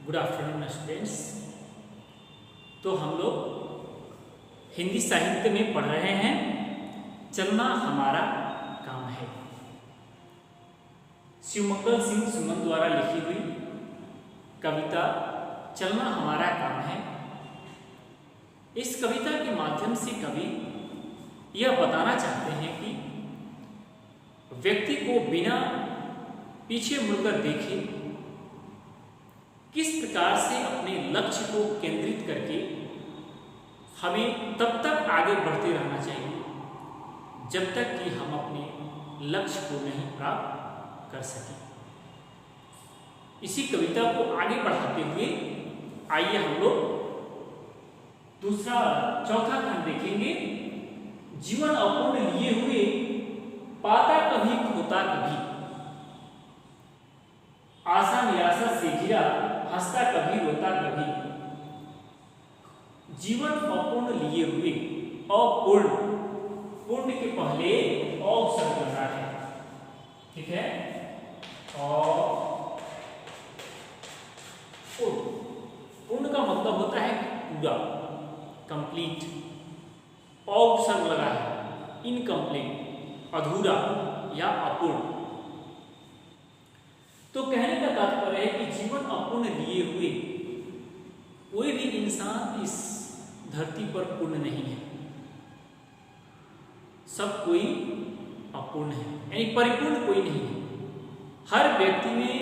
Good afternoon students. तो हम लोग हिंदी साहित्य में पढ़ रहे हैं चलना हमारा काम है। शिवमंगल सिंह सुमन द्वारा लिखी हुई कविता चलना हमारा काम है। इस कविता के माध्यम से कवि यह बताना चाहते हैं कि व्यक्ति को बिना पीछे मुड़कर देखे किस प्रकार से अपने लक्ष्य को केंद्रित करके हमें तब तक आगे बढ़ते रहना चाहिए जब तक कि हम अपने लक्ष्य को नहीं प्राप्त कर सकें। इसी कविता को आगे बढ़ाते हुए आइए हम लोग चौथा खंड देखेंगे। जीवन अपूर्ण लिए हुए पाता कभी खोता कभी, आशा निराशा से घिरा हंसता कभी रोता कभी। जीवन अपूर्ण लिए हुए, अपूर्ण, पूर्ण के पहले अ शब्द लगा है, ठीक है। पूर्ण का मतलब होता है पूरा, कंप्लीट। अ शब्द लगा है, इनकम्प्लीट, अधूरा या अपूर्ण। तो कहने का तात्पर्य है कि जीवन अपूर्ण लिए हुए कोई भी इंसान इस धरती पर पूर्ण नहीं है। सब कोई अपूर्ण है, यानी परिपूर्ण कोई नहीं है। हर व्यक्ति में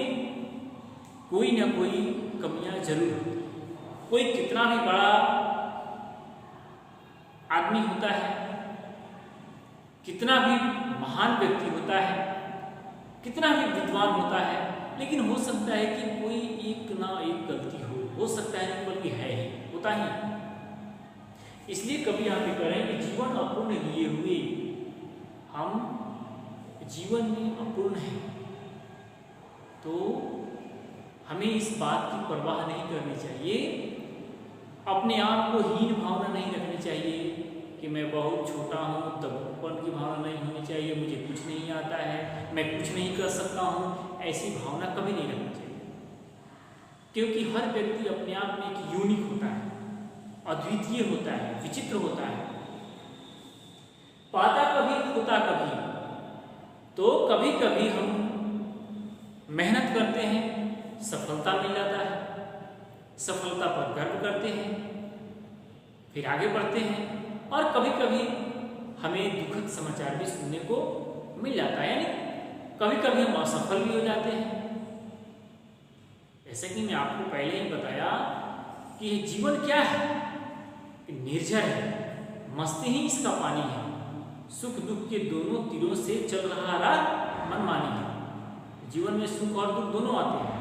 कोई ना कोई कमियां जरूर होती है। कोई कितना भी बड़ा आदमी होता है, कितना भी महान व्यक्ति होता है, कितना भी विद्वान होता है, लेकिन हो सकता है कि कोई एक ना एक गलती हो सकता है नहीं बल्कि है ही, होता ही। इसलिए कभी यहाँ पे कह रहे हैं कि जीवन अपूर्ण लिए हुए, हम जीवन में अपूर्ण हैं, तो हमें इस बात की परवाह नहीं करनी चाहिए, अपने आप को हीन भावना नहीं रखनी चाहिए कि मैं बहुत छोटा हूँ, दबपन की भावना नहीं होनी चाहिए, मुझे कुछ नहीं आता है, मैं कुछ नहीं कर सकता हूँ, ऐसी भावना कभी नहीं रखनी चाहिए। क्योंकि हर व्यक्ति अपने आप में एक यूनिक होता है, अद्वितीय होता है, विचित्र होता है। पाता कभी खोता कभी, तो कभी कभी हम मेहनत करते हैं, सफलता मिल जाता है, सफलता पर गर्व करते हैं, फिर आगे बढ़ते हैं, और कभी कभी हमें दुखद समाचार भी सुनने को मिल जाता है, यानी कभी कभी हम असफल भी हो जाते हैं। जैसे कि मैं आपको पहले ही बताया कि जीवन क्या है, निर्जर है, मस्ती ही इसका पानी है, सुख दुख के दोनों तीरों से चल रहा मनमानी है। जीवन में सुख और दुख दोनों आते हैं,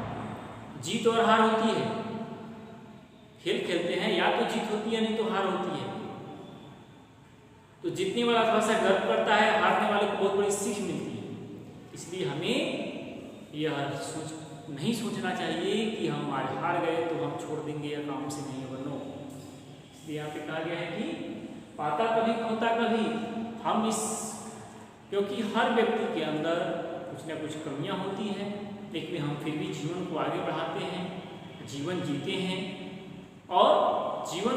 जीत और हार होती है। खेल खेलते हैं, या तो जीत होती है नहीं तो हार होती है। तो जीतने वाला थोड़ा सा गर्व करता है, हारने वाले को बहुत बड़ी सीख मिलती है। इसलिए हमें यह नहीं सोचना चाहिए कि हम आज हार गए तो हम छोड़ देंगे या काम से नहीं बनो। इसलिए यहाँ पे कहा गया है कि पाता कभी खोता कभी, हम इस, क्योंकि हर व्यक्ति के अंदर कुछ ना कुछ कमियां होती हैं, लेकिन हम फिर भी जीवन को आगे बढ़ाते हैं, जीवन जीते हैं, और जीवन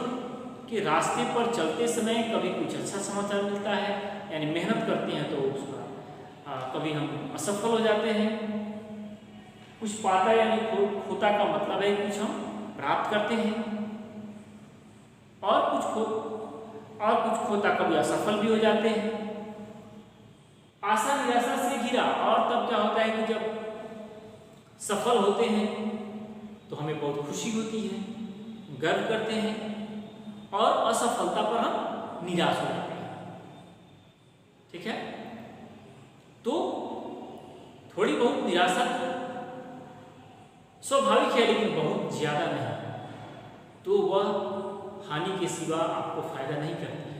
के रास्ते पर चलते समय कभी कुछ अच्छा समाचार मिलता है, यानी मेहनत करते हैं तो उसका कभी हम असफल हो जाते हैं। कुछ पाता यानी खोता का मतलब है कुछ हम प्राप्त करते हैं, और कुछ खोता कभी असफल भी हो जाते हैं। आशा निराशा से घिरा, और तब क्या होता है कि जब सफल होते हैं तो हमें बहुत खुशी होती है, गर्व करते हैं, और असफलता पर हम निराश हो जाते हैं, ठीक है। तो थोड़ी बहुत निराशा तो स्वाभाविक है, लेकिन बहुत ज्यादा नहीं, तो वह हानि के सिवा आपको फायदा नहीं करती है।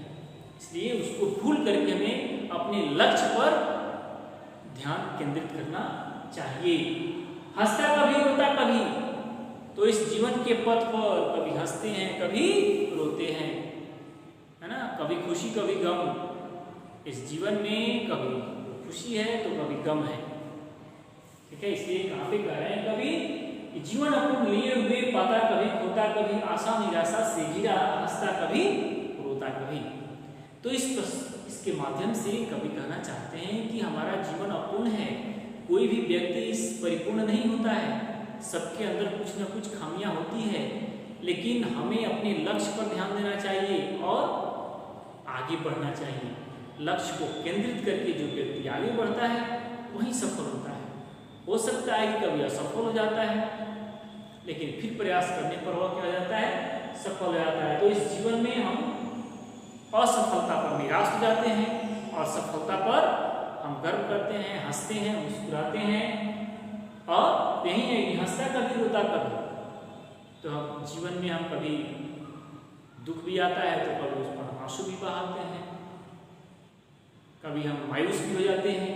इसलिए उसको भूल करके हमें अपने लक्ष्य पर ध्यान केंद्रित करना चाहिए। हंसता कभी रोता कभी, तो इस जीवन के पथ पर कभी हंसते हैं कभी रोते हैं, है ना, कभी खुशी कभी गम। इस जीवन में कभी खुशी है तो कभी गम है, ठीक है। इसलिए कहाँ पे कह रहे हैं, कभी जीवन अपूर्ण लिए हुए, पाता कभी खोता कभी, आशा निराशा से घिरा, हंसता कभी रोता कभी। तो इसके माध्यम से कवि कहना चाहते हैं कि हमारा जीवन अपूर्ण है, कोई भी व्यक्ति इस परिपूर्ण नहीं होता है, सबके अंदर कुछ न कुछ खामियां होती है, लेकिन हमें अपने लक्ष्य पर ध्यान देना चाहिए और आगे बढ़ना चाहिए। लक्ष्य को केंद्रित करके जो व्यक्ति आगे बढ़ता है वही सफल होता है। हो सकता है कि कभी असफल हो जाता है, लेकिन फिर प्रयास करने पर वह क्या हो जाता है, सफल हो जाता है। तो इस जीवन में हम असफलता पर निराश हो जाते हैं और सफलता पर हम गर्व करते हैं, हंसते हैं, मुस्कुराते हैं। और यही है कि हंसता कभी रोता कभी। तो हम जीवन में हम कभी दुख भी आता है तो कभी उस पर आंसू भी बहाते हैं, कभी हम मायूस भी हो जाते हैं,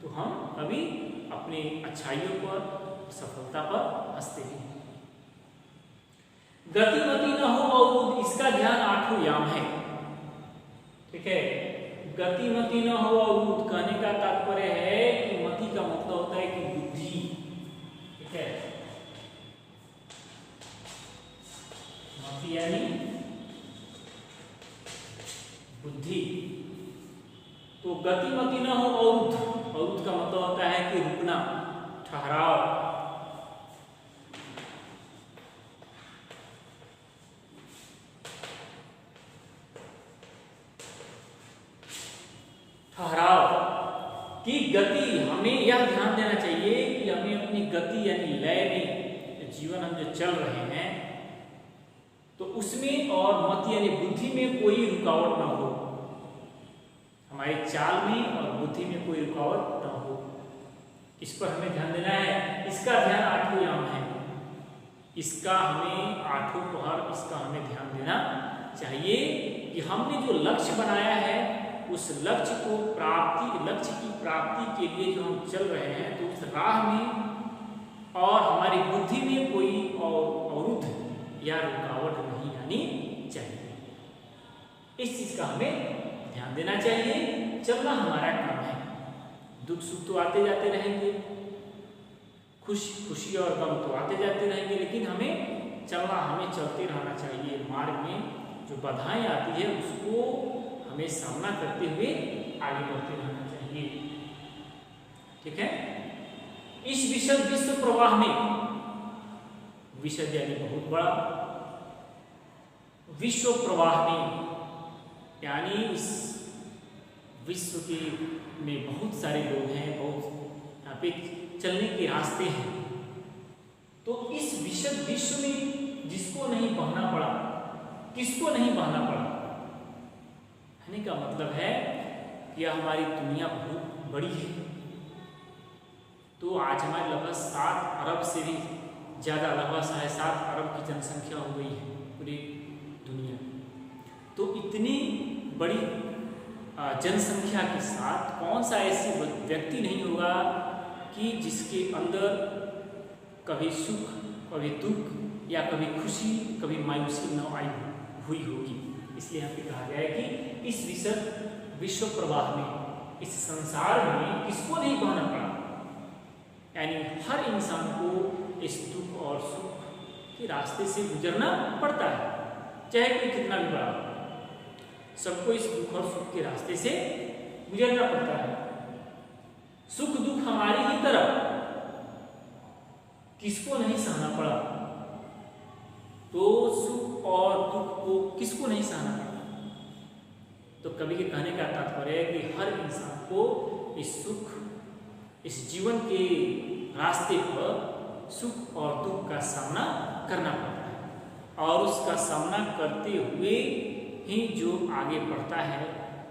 तो हम कभी अपनी अच्छाइयों पर, सफलता पर हंसते हैं। गतिमति न हो और इसका ध्यान आठों याम है। ठीक है, गतिमति न हो और कहने का तात्पर्य है कि मति का मतलब होता है कि बुद्धि। ठीक है, मति यानी बुद्धि। तो गतिमति न हो और का मतलब होता है कि रुकना, ठहराव। ठहराव की गति, हमें यह ध्यान देना चाहिए कि हमें अपनी गति यानी लय में जीवन हम जो चल रहे हैं तो उसमें और मति यानी बुद्धि में कोई रुकावट ना हो, हमारे चाल में और बुद्धि में कोई रुकावट ना हो, इस पर हमें ध्यान देना है। इसका ध्यान आठों याम है, इसका हमें आठों पहर इसका हमें ध्यान देना चाहिए कि हमने जो लक्ष्य बनाया है उस लक्ष्य की प्राप्ति के लिए जो हम चल रहे हैं तो उस राह में और हमारी बुद्धि में कोई अवरुद्ध या रुकावट नहीं आनी चाहिए। इस चीज का हमें ध्यान देना चाहिए। चलना हमारा काम है, दुख सुख तो आते जाते रहेंगे, खुशी और गम तो आते जाते रहेंगे, लेकिन हमें चलना, हमें चलते रहना चाहिए। मार्ग में जो बाधाएं आती है उसको हमें सामना करते हुए आगे बढ़ते रहना चाहिए। ठीक है, इस विश्व प्रवाह में, विषय यानी बहुत बड़ा, विश्व प्रवाह में यानी इस विश्व के में बहुत सारे लोग हैं, बहुत यहाँ पे चलने के रास्ते हैं। तो इस विश्व में जिसको नहीं बहना पड़ा, किसको नहीं बहना पड़ा, कहने का मतलब है कि हमारी दुनिया बहुत बड़ी है। तो आज हमारे लगभग 7 अरब से भी ज़्यादा, लगभग 7.5 अरब की जनसंख्या हो गई है पूरी दुनिया। तो इतनी बड़ी जनसंख्या के साथ कौन सा ऐसी व्यक्ति नहीं होगा कि जिसके अंदर कभी सुख, कभी दुख या कभी खुशी, कभी मायूसी न आई हुई होगी। इसलिए यहाँ पे कहा गया है कि इस विश्व प्रवाह में, इस संसार में किसको नहीं बहना पड़ा, यानी हर इंसान को इस दुख और सुख के रास्ते से गुजरना पड़ता है, चाहे कोई कितना भी बड़ा, सबको इस दुख और सुख के रास्ते से गुजरना पड़ता है। सुख दुख हमारी ही तरफ किसको नहीं सहना पड़ा, तो सुख और दुख को किसको नहीं सहना पड़ा। तो कवि के कहने का तात्पर्य है कि हर इंसान को इस सुख, इस जीवन के रास्ते पर सुख और दुख का सामना करना पड़ता है, और उसका सामना करते हुए ही जो आगे बढ़ता है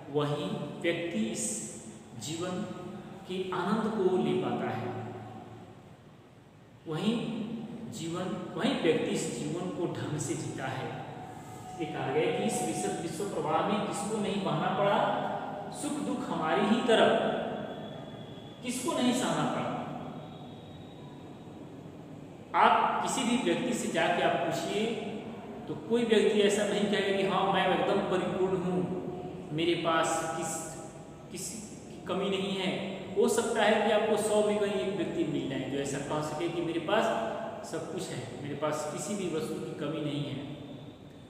वही व्यक्ति इस जीवन के आनंद को ले पाता है। वही व्यक्ति इस जीवन को ढंग से जीता है। इसलिए कहा गया कि इस विश्व प्रवाह में किसको नहीं बहना पड़ा, सुख दुख हमारी ही तरफ किसको नहीं सहना पड़ा। आप किसी भी व्यक्ति से जाके आप पूछिए तो कोई व्यक्ति ऐसा नहीं कहेगा कि हाँ मैं एकदम परिपूर्ण हूँ, मेरे पास किसी की कमी नहीं है। हो सकता है कि आपको 100 में कहीं एक व्यक्ति मिल जाए जो ऐसा कह सके कि मेरे पास सब कुछ है, मेरे पास किसी भी वस्तु की कमी नहीं है,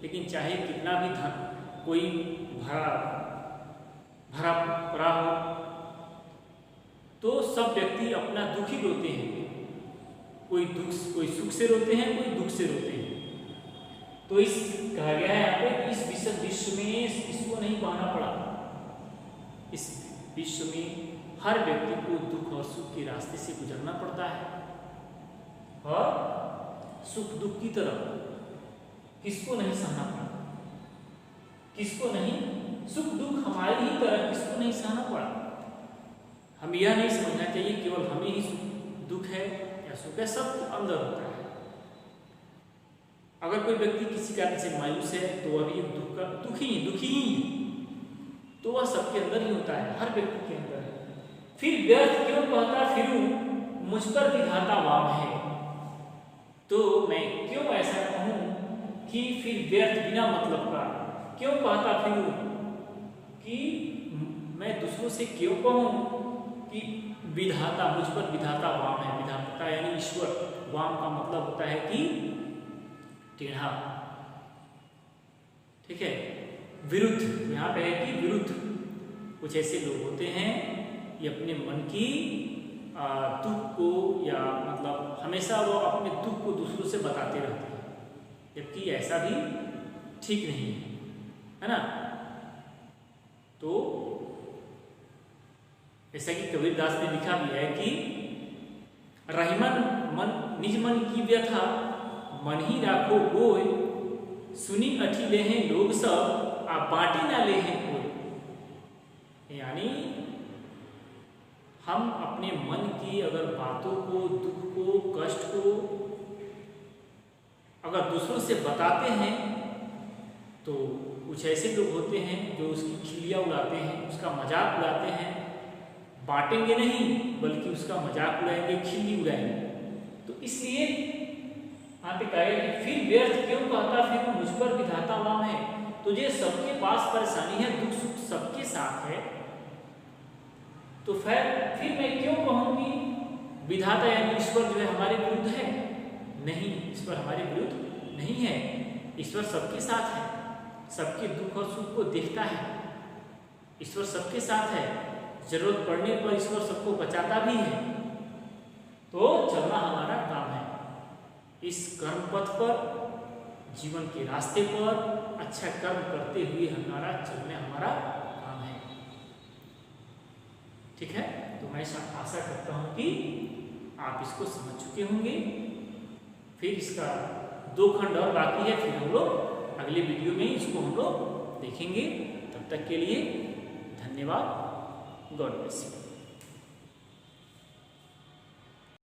लेकिन चाहे कितना भी धन कोई भरा पड़ा हो तो सब व्यक्ति अपना दुख ही रोते हैं। कोई सुख से रोते हैं, कोई दुख से रोते हैं। तो इस कहा गया है यहाँ पे इस विश्व में इसको नहीं पाना पड़ा। इस विश्व में हर व्यक्ति को दुख और सुख के रास्ते से गुजरना पड़ता है, और सुख दुख की तरफ किसको नहीं सहना पड़ा, किसको नहीं, सुख दुख हमारी ही तरह किसको नहीं सहना पड़ा। हम यह नहीं समझना चाहिए केवल हमें ही दुख है या सुख है, सबके अंदर होता है। अगर कोई व्यक्ति किसी कारण से मायूस है तो वह भी दुखी ही है, तो वह सबके अंदर ही होता है, हर व्यक्ति के अंदर है। फिर व्यर्थ क्यों कहता फिरूं मुझ पर विधाता वाम है। तो मैं क्यों ऐसा कहूं कि फिर व्यर्थ बिना मतलब का क्यों कहता फिरूं, कि मैं दूसरों से क्यों कहूं कि विधाता, मुझ पर विधाता वाम है। विधाता यानी ईश्वर, वाम का मतलब होता है कि टेढ़ा, ठीक है, विरुद्ध। यहाँ पे है कि विरुद्ध। कुछ ऐसे लोग होते हैं ये अपने मन की दुख को, या मतलब हमेशा वो अपने दुख को दूसरों से बताते रहते हैं, जबकि ऐसा भी ठीक नहीं है ना। तो जैसा कि कबीरदास ने लिखा भी है कि रहीमन मन निज मन की व्यथा मन ही राखो गोय, सुनी अठी ले हैं लोग सब आप बांटी ना ले हैं कोई। यानी हम अपने मन की अगर बातों को, दुख को, कष्ट को अगर दूसरों से बताते हैं तो कुछ ऐसे लोग होते हैं जो उसकी खिल्लियाँ उड़ाते हैं, उसका मजाक उड़ाते हैं। बांटेंगे नहीं बल्कि उसका मजाक उड़ाएंगे, खिल्ली उड़ाएंगे। तो इसलिए यहाँ पे कहे कि फिर व्यर्थ क्यों कहता फिर मुझ पर विधाता वाम है। तुझे सबके पास परेशानी है, दुख सुख सबके साथ है, तो फिर मैं क्यों कहूँ कि विधाता यानी ईश्वर जो है हमारे विरुद्ध है। नहीं, ईश्वर हमारे विरुद्ध नहीं है। ईश्वर सबके साथ है, सबके दुख और सुख को देखता है। ईश्वर सबके साथ है, जरूरत पड़ने पर ईश्वर सबको बचाता भी है। तो चलना हमारा काम है, इस कर्म पथ पर, जीवन के रास्ते पर अच्छा कर्म करते हुए हमारा काम है। ठीक है, तो मैं आशा करता हूं कि आप इसको समझ चुके होंगे। फिर इसका 2 खंड और बाकी है, फिर हम लोग अगले वीडियो में इसको हम लोग देखेंगे। तब तक के लिए धन्यवाद। God bless you.